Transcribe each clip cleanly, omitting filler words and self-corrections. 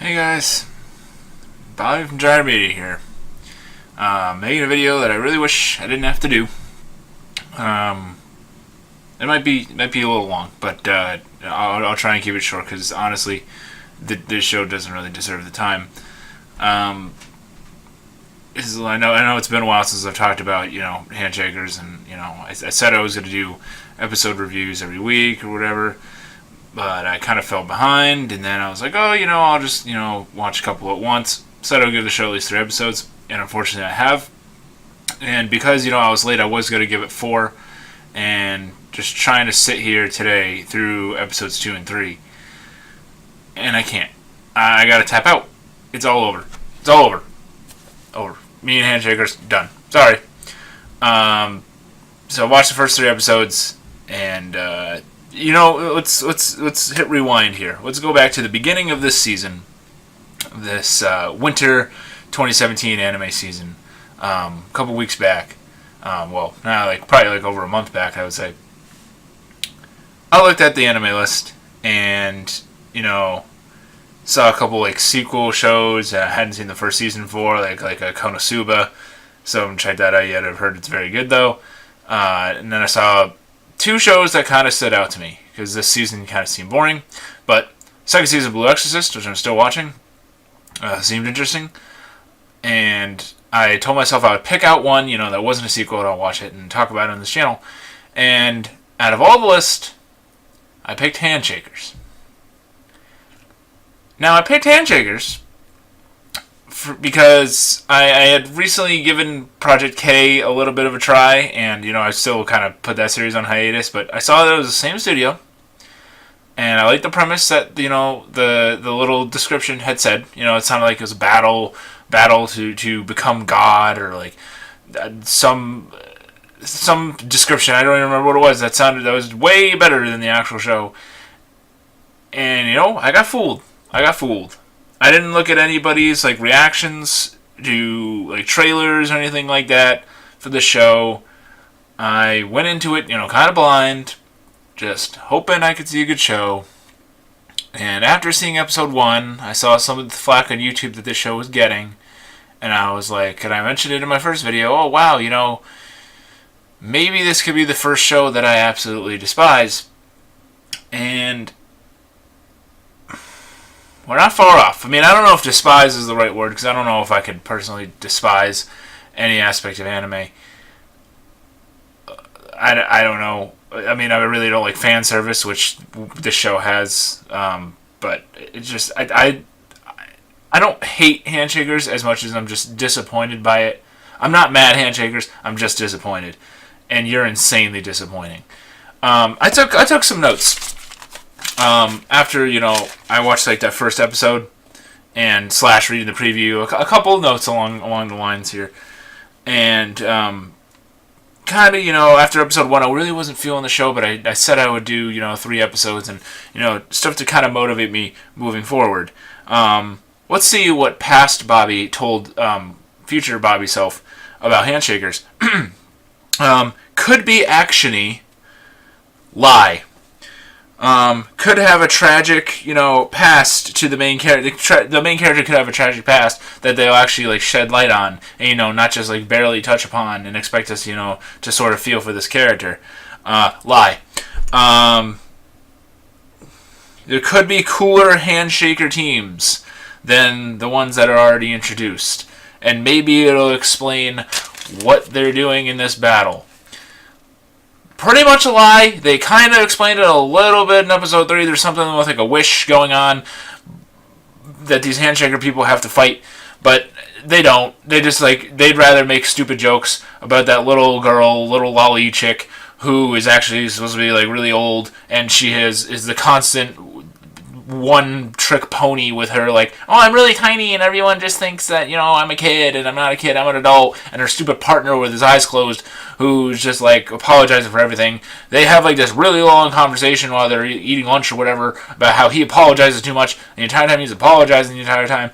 Hey guys, Bobby from Gyre Media here. Making a video that I really wish I didn't have to do. It might be a little long, but I'll try and keep it short because honestly, this show doesn't really deserve the time. I know it's been a while since I've talked about handshakers, and I said I was going to do episode reviews every week or whatever. But I kind of fell behind, and then I was like, I'll just, watch a couple at once. Said I'll give the show at least 3 episodes, and unfortunately I have. And because, I was late, I was going to give it 4, and just trying to sit here today through episodes 2 and 3. And I can't. I got to tap out. It's all over. It's all over. Over. Me and Handshakers, done. Sorry. So I watched the first 3 episodes, and, let's hit rewind here. Let's go back to the beginning of this season, this winter 2017 anime season. A couple weeks back, probably over a month back, I would say. I looked at the anime list and saw a couple sequel shows I hadn't seen the first season for, like a Konosuba. So I haven't checked that out yet. I've heard it's very good though. And then I saw 2 shows that kind of stood out to me because this season kind of seemed boring, but second season of Blue Exorcist, which I'm still watching, seemed interesting, and I told myself I would pick out one, that wasn't a sequel, and I'll watch it and talk about it on this channel. And out of all the list, I picked Handshakers. Now I picked Handshakers because I had recently given Project K a little bit of a try, and I still kind of put that series on hiatus, but I saw that it was the same studio, and I liked the premise that the little description had said. It sounded like it was a battle to become God, or some description. I don't even remember what it was. That was way better than the actual show, and I got fooled. I didn't look at anybody's reactions to trailers or anything like that for the show. I went into it, kind of blind, just hoping I could see a good show. And after seeing episode 1, I saw some of the flack on YouTube that this show was getting, and I was like, and I mentioned it in my first video, oh wow, maybe this could be the first show that I absolutely despise. And we're not far off. I mean, I don't know if despise is the right word, because I don't know if I could personally despise any aspect of anime. I don't know. I mean, I really don't like fan service, which this show has. But it's just, I don't hate Handshakers as much as I'm just disappointed by it. I'm not mad Handshakers. I'm just disappointed. And you're insanely disappointing. I took some notes. After, I watched that first episode and / reading the preview, a couple of notes along the lines here. And, kind of, after episode 1, I really wasn't feeling the show, but I said I would do, 3 episodes and, stuff to kind of motivate me moving forward. Let's see what past Bobby told, future Bobby self about Handshakers. Could be actiony, lie. Could have a tragic, past to the main character. The main character could have a tragic past that they'll actually shed light on, and not just barely touch upon and expect us, to sort of feel for this character. Lie. There could be cooler handshaker teams than the ones that are already introduced, and maybe it'll explain what they're doing in this battle. Pretty much a lie. They kind of explained it a little bit in episode 3. There's something with a wish going on that these handshaker people have to fight, but they don't. They just they'd rather make stupid jokes about that little girl, little lolly chick who is actually supposed to be really old, and she is the constant one-trick pony with her, oh, I'm really tiny, and everyone just thinks that, I'm a kid, and I'm not a kid, I'm an adult, and her stupid partner with his eyes closed, who's just, apologizing for everything. They have, this really long conversation while they're eating lunch or whatever, about how he apologizes too much, and the entire time he's apologizing the entire time.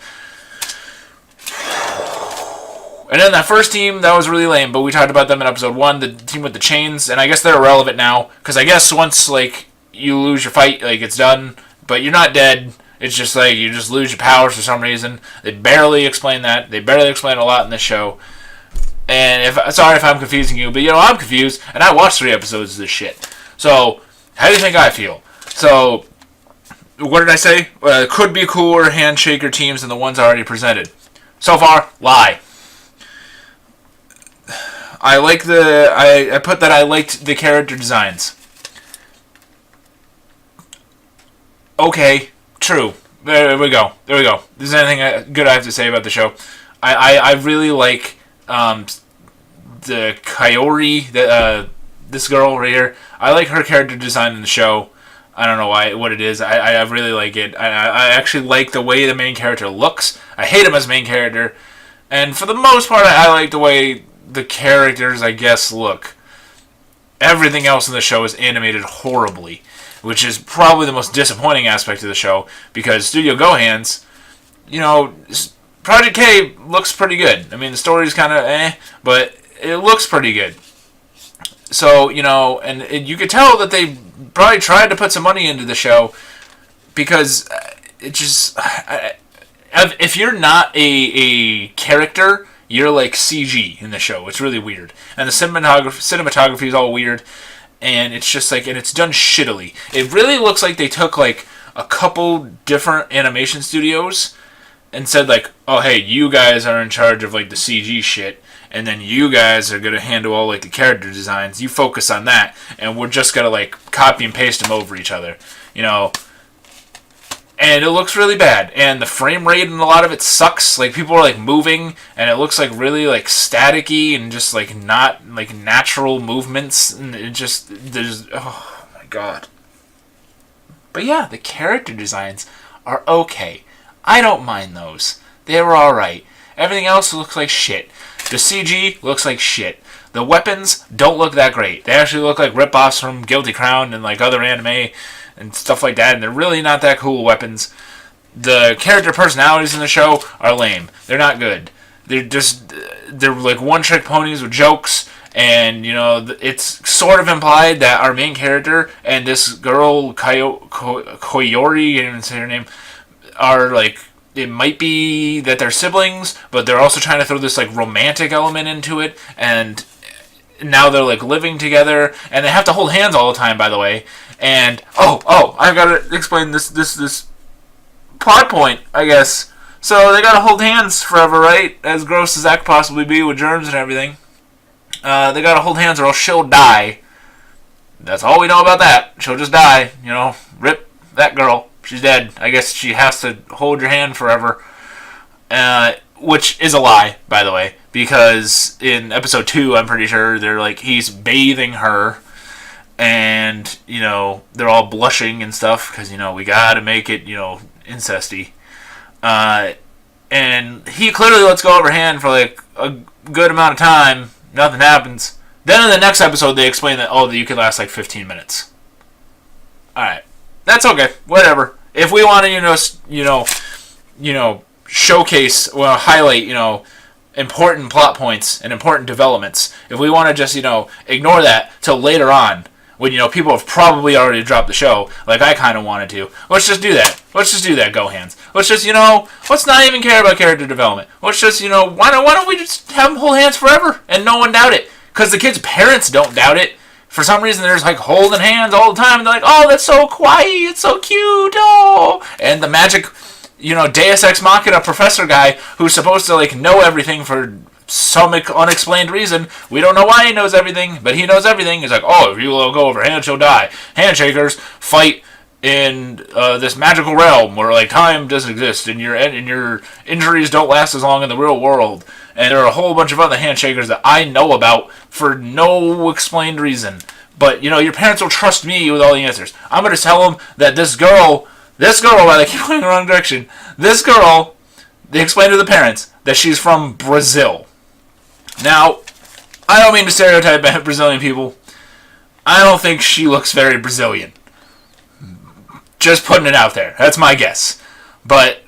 And then that first team, that was really lame, but we talked about them in episode 1, the team with the chains, and I guess they're irrelevant now, because I guess once, you lose your fight, it's done, but you're not dead. It's just like you just lose your powers for some reason. They barely explain that. They barely explain a lot in this show. And sorry if I'm confusing you, but I'm confused, and I watched 3 episodes of this shit. So, how do you think I feel? So, what did I say? Could be cooler handshaker teams than the ones already presented. So far, lie. I put that I liked the character designs. Okay, true. There we go. Is there anything good I have to say about the show? I really like the Kaori, this girl right here. I like her character design in the show. I don't know what it is. I really like it. I actually like the way the main character looks. I hate him as main character. And for the most part, I like the way the characters, I guess, look. Everything else in the show is animated horribly, which is probably the most disappointing aspect of the show, because Studio Gohan's, Project K looks pretty good. I mean, the story's kind of but it looks pretty good. So, and you could tell that they probably tried to put some money into the show, because it just... if you're not a character, you're like CG in the show. It's really weird. And the cinematography is all weird, and it's just like... And it's done shittily. It really looks like they took, like, a couple different animation studios and said, like, oh, hey, you guys are in charge of, like, the CG shit, and then you guys are going to handle all, like, the character designs. You focus on that, and we're just going to, like, copy and paste them over each other, And it looks really bad, and the frame rate in a lot of it sucks. Like, people are, like, moving, and it looks, like, really, like, staticky and just, like, not, like, natural movements, and it just, oh, my God. But, yeah, the character designs are okay. I don't mind those. They were alright. Everything else looks like shit. The CG looks like shit. The weapons don't look that great. They actually look like rip-offs from Guilty Crown and like other anime and stuff like that, and they're really not that cool weapons. The character personalities in the show are lame. They're not good. They're like one-trick ponies with jokes, and, it's sort of implied that our main character and this girl, Koyori, I didn't even say her name, are, like, it might be that they're siblings, but they're also trying to throw this, like, romantic element into it, and now they're, like, living together, and they have to hold hands all the time, by the way, and, I've got to explain this plot point, I guess. So, they gotta hold hands forever, right? As gross as that could possibly be with germs and everything. They gotta hold hands or else she'll die. That's all we know about that. She'll just die, rip that girl. She's dead. I guess she has to hold your hand forever. Which is a lie, by the way. Because in episode 2, I'm pretty sure, they're like, he's bathing her. And, they're all blushing and stuff. Because, we gotta make it, incesty. And he clearly lets go of her hand for, like, a good amount of time. Nothing happens. Then in the next episode, they explain that, that you can last, like, 15 minutes. Alright. That's okay. Whatever. If we want to, showcase, highlight, important plot points and important developments, if we want to just, ignore that till later on, when, people have probably already dropped the show, like I kind of wanted to, let's just do that. Let's just do that, GoHands. Let's just, let's not even care about character development. Let's just, why don't we just have them hold hands forever and no one doubt it? Because the kids' parents don't doubt it. For some reason, they're just, like, holding hands all the time. And they're like, oh, that's so kawaii. It's so cute. Oh. And the magic, Deus Ex Machina professor guy who's supposed to, like, know everything for some unexplained reason. We don't know why he knows everything, but he knows everything. He's like, oh, if you will go over hands, you'll die. Handshakers fight in this magical realm where, like, time doesn't exist and your injuries don't last as long in the real world. And there are a whole bunch of other handshakers that I know about for no explained reason. But, your parents will trust me with all the answers. I'm going to tell them that this girl, while they keep going in the wrong direction, this girl, they explain to the parents that she's from Brazil. Now, I don't mean to stereotype Brazilian people. I don't think she looks very Brazilian. Just putting it out there. That's my guess. But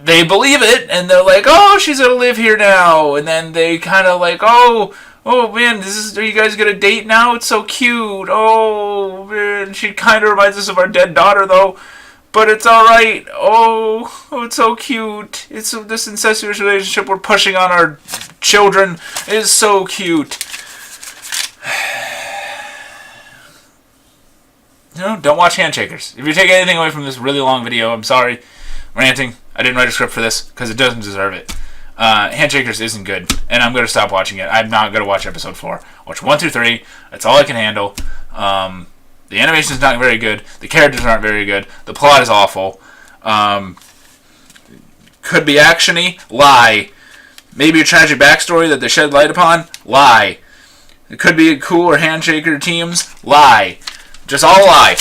they believe it, and they're like, oh, she's going to live here now. And then they kind of like, oh man, are you guys going to date now? It's so cute. Oh, man. She kind of reminds us of our dead daughter, though. but it's alright. Oh, it's so cute. It's this incestuous relationship we're pushing on our children is so cute. Don't watch Handshakers. If you take anything away from this really long video, I'm sorry. Ranting. I didn't write a script for this because it doesn't deserve it. Handshakers isn't good, and I'm going to stop watching it. I'm not going to watch episode 4. Watch 1 through 3. That's all I can handle. The animation is not very good. The characters aren't very good. The plot is awful. Could be actiony. Lie. Maybe a tragic backstory that they shed light upon. Lie. It could be cooler Handshaker teams. Lie. Just all a lie.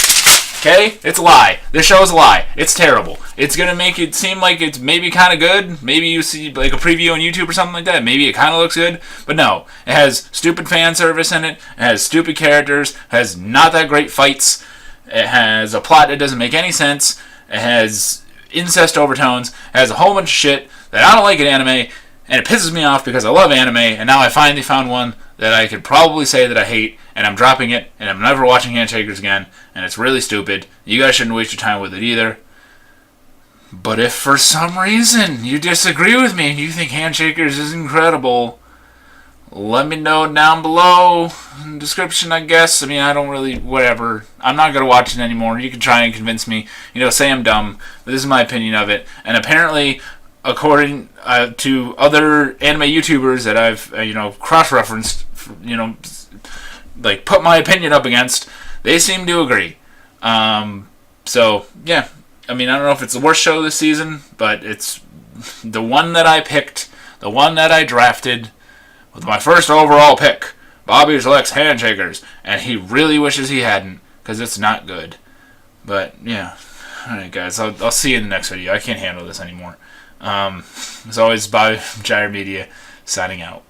Okay? It's a lie. This show is a lie. It's terrible. It's going to make it seem like it's maybe kind of good. Maybe you see like a preview on YouTube or something like that. Maybe it kind of looks good. But no. It has stupid fan service in it. It has stupid characters. It has not that great fights. It has a plot that doesn't make any sense. It has incest overtones. It has a whole bunch of shit that I don't like in anime. And it pisses me off because I love anime. And now I finally found one that I could probably say that I hate, and I'm dropping it, and I'm never watching Handshakers again, and it's really stupid. You guys shouldn't waste your time with it either. But if for some reason you disagree with me and you think Handshakers is incredible, let me know down below in the description, I guess. I mean, I don't really, whatever. I'm not going to watch it anymore. You can try and convince me, say I'm dumb, but this is my opinion of it. And apparently, according to other anime YouTubers that I've, cross-referenced, like put my opinion up against, they seem to agree. So, yeah. I mean, I don't know if it's the worst show this season, but it's the one that I picked, the one that I drafted with my first overall pick. Bobby selects Handshakers, and he really wishes he hadn't, because it's not good. But, yeah. Alright, guys, I'll see you in the next video. I can't handle this anymore. As always, Bobby from Gyre Media, signing out.